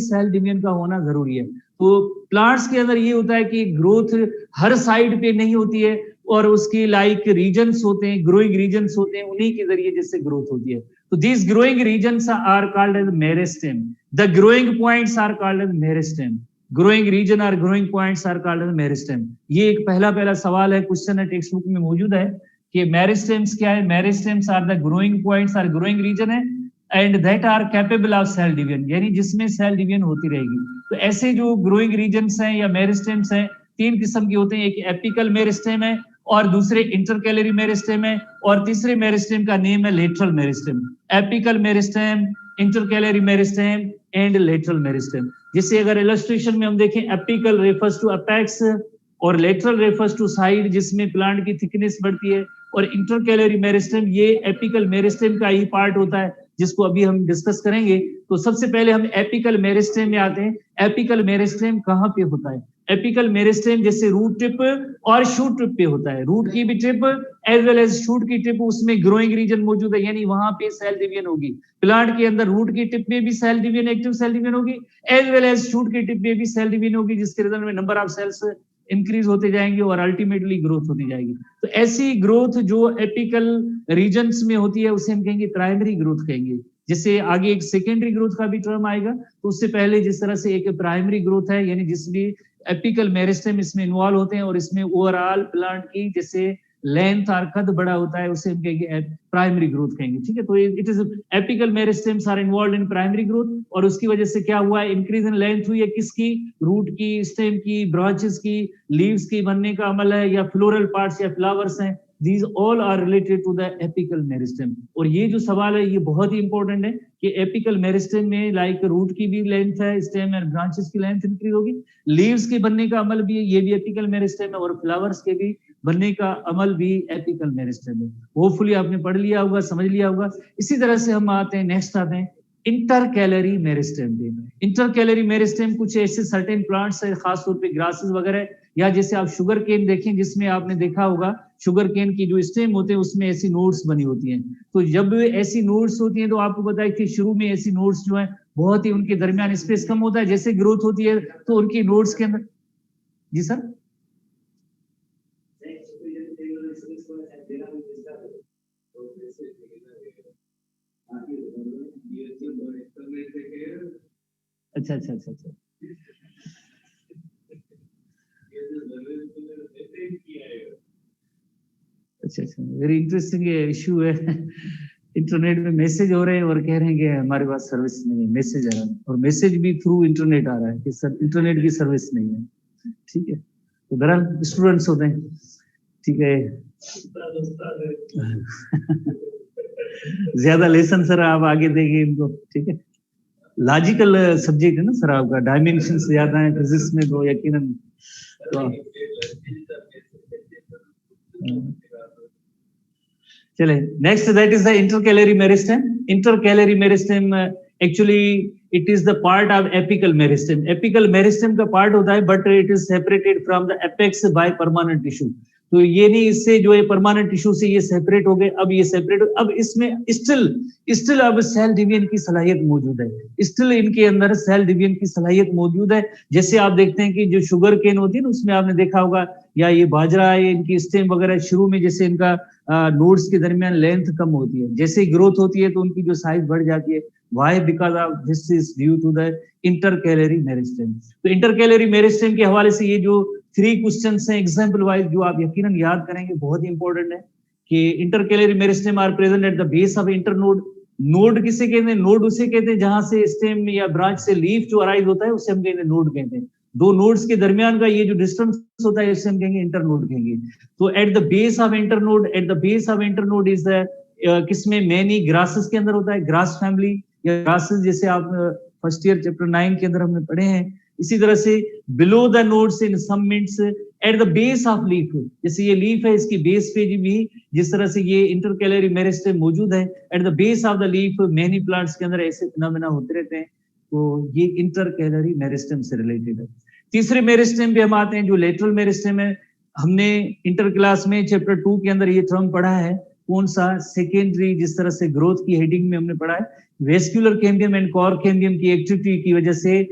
Cell division का होना जरूरी है। तो प्लांट्स के अंदर ये होता है कि ग्रोथ हर साइड पे नहीं होती है, और उसकी लाइक रीजन्स होते हैं, ग्रोइंग रीजन्स होते हैं, उन्हीं के जरिए जिससे ग्रोथ होती है। तो these growing regions are called as meristem. The growing points are called as meristem. Growing region or growing points are called as meristem. ये एक पहला सवाल है, क्वेश्चन है, टेक्स्ट बुक में मौजूद है कि मेरिस्टेम्स क्या है। Meristems are the growing points और ग्रोइंग रीजन है and that are capable of cell division, यानी जिसमें सेल डिवीजन होती रहेगी। तो ऐसे जो ग्रोइंग रीजन्स हैं या मेरिस्टेम्स हैं, तीन किस्म के होते हैं। एक एपिकल मेरिस्टेम है, और दूसरे इंटरकैलरी मेरिस्टेम है, और तीसरे मेरिस्टेम का नेम है lateral meristem. Apical meristem, intercalary meristem and lateral meristem. जिससे अगर इलस्ट्रेशन में हम देखें, एपिकल रेफर्स टू अपेक्स और लेटरल रेफर्स टू साइड, जिसमें प्लांट की थिकनेस बढ़ती है, और इंटरकैलरी मेरिस्टेम ये एपिकल मेरिस्टेम का ही पार्ट होता है, जिसको अभी हम डिस्कस करेंगे। तो सबसे पहले हम एपिकल मेरिस्टेम में आते हैं। एपिकल मेरिस्टेम कहाँ पे होता है? एपिकल मेरिस्टेम जैसे रूट टिप और शूट टिप पे होता है। रूट की भी tip as well as shoot की टिप, उसमें ग्रोइंग रीजन मौजूद है, यानी वहां पे सेल डिवीजन होगी। प्लांट के अंदर रूट की टिप में भी cell division, active cell division होगी, एज वेल एज शूट की टिप में भी सेल डिवीजन होगी, जिसके रिजल्ट में नंबर ऑफ सेल्स इंक्रीज होते जाएंगे और अल्टीमेटली ग्रोथ होती जाएगी। तो ऐसी ग्रोथ जो एपिकल रीजन्स में होती है उसे हम कहेंगे प्राइमरी ग्रोथ कहेंगे। जैसे आगे एक सेकेंडरी ग्रोथ का भी टर्म आएगा, तो उससे पहले जिस तरह से एक प्राइमरी ग्रोथ है, यानी जिसमें एपिकल मेरिस्टेम इसमें इन्वॉल्व होते हैं और इसमें ओवरऑल प्लांट की जैसे लेंथ और कद बड़ा होता है, उसे हम कहेंगे प्राइमरी ग्रोथ कहेंगे। ठीक है, तो it is apical meristems are involved in primary growth, और उसकी वजह से क्या हुआ है, इंक्रीज इन लेंथ हुई है, किसकी? रूट की, स्टेम की, ब्रांचेस की, लीव्स की बनने का अमल है, या फ्लोरल पार्ट्स या फ्लावर्स हैं। These all are related to the apical meristem। और ये जो सवाल है ये बहुत ही इंपॉर्टेंट है कि एपिकल मेरिस्टेम में लाइक रूट की भी लेंथ है, स्टेम और ब्रांचेस की लेंथ इंक्रीज होगी, लीव्स के बनने का अमल भी है, ये भी एपिकल मेरिस्टेम है, और फ्लावर्स के भी बनने का अमल भी एपिकल मेरिस्टेम है। होपफुली आपने पढ़ लिया होगा, समझ लिया होगा। इसी तरह से हम आते हैं, नेक्स्ट आते हैं इंटरकैलरी मेरिस्टेम पे। इंटरकैलरी मेरिस्टेम कुछ ऐसे सर्टेन प्लांट्स है, खासतौर पे ग्रासेस वगैरह, या जैसे आप शुगर केन देखें, जिसमें आपने देखा होगा शुगर केन की जो स्टेम होते हैं उसमें ऐसी नोड्स बनी होती हैं। तो जब ऐसी नोड्स होती हैं तो आपको पता है कि शुरू में ऐसी नोड्स जो है बहुत ही उनके दरमियान स्पेस कम होता है, जैसे ग्रोथ होती है तो उनकी नोड्स के अंदर। जी सर, अच्छा अच्छा अच्छा अच्छा अच्छा अच्छा, वेरी इंटरेस्टिंग इशू है। इंटरनेट में मैसेज हो रहे हैं और कह रहे हैं कि हमारे पास सर्विस नहीं है, मैसेज आ रहा है, और मैसेज भी थ्रू इंटरनेट आ रहा है कि सर इंटरनेट की सर्विस नहीं है। ठीक है, तो बहरहाल स्टूडेंट्स होते हैं, ठीक है। ज्यादा लेसन सर आप आगे देंगे इनको, ठीक है। लॉजिकल सब्जेक्ट है ना सर आपका, डायमेंशन ज्यादा है फिजिक्स में, तो यकीनन तो चले next, that is the intercalary meristem. Intercalary meristem actually it is the part of apical meristem. Apical meristem का पार्ट होता है, but it is separated from the apex by permanent tissue. तो ये नहीं, इससे जो है परमानेंट टिश्यू से ये सेपरेट हो गए, अब ये सेपरेट, अब इसमें स्टिल अब सेल डिवीजन की सलाहियत मौजूद है, स्टिल इनके अंदर सेल डिवीजन की सलाहियत मौजूद है। जैसे आप देखते हैं कि जो शुगर केन होती है ना, उसमें आपने देखा होगा, या ये बाजरा है, इनकी स्टेम वगैरह शुरू में जैसे इनका नोड्स के दरमियान लेंथ कम होती है, जैसे ग्रोथ होती है तो उनकी जो साइज बढ़ जाती है। Why? Because of this is due to the intercalary meristem। तो इंटरकैलरी मेरिस्टेम के हवाले से ये जो 3 क्वेश्चंस हैं एग्जांपल वाइज, जो आप यकीनन याद करेंगे, बहुत ही इंपॉर्टेंट है कि intercalary meristem are present at the base of internode. Node किसे कहते हैं? नोड उसे कहते हैं जहां से स्टेम या ब्रांच से लीफ जो अराइज होता है, उसे हम कहते हैं नोड कहते हैं। दो नोड्स के दरमियान का ये जो डिस्टेंस होता है, इसे हम कहेंगे इंटरनोड कहेंगे। तो eight the base of internode, eight the base of internode is the किसमें? मैनी ग्रासेस के अंदर होता है, ग्रास फैमिली या ग्रासेस, जैसे आप फर्स्ट ईयर चैप्टर 9 के अंदर हमने पढ़े हैं। इसी तरह से below the nodes in some mints at the base of leaf, जैसे ये लीफ है, इसकी बेस पे भी जिस तरह से ये इंटरकैलरी मेरिस्टेम मौजूद है, eight the base of the leaf many plants के अंदर ऐसे फिनोमेना होते रहते हैं। तो ये इंटरकैलरी मेरिस्टेम से रिलेटेड है। तीसरे मेरिस्टेम पे हम आते हैं, जो लेटरल मेरिस्टेम है। हमने इंटर क्लास में चैप्टर 2 के अंदर ये टर्म पढ़ा है। कौन सा सेकेंडरी, जिस तरह से ग्रोथ की हेडिंग में हमने पढ़ा है, vascular cambium and core cambium की एक्टिविटी की वजह से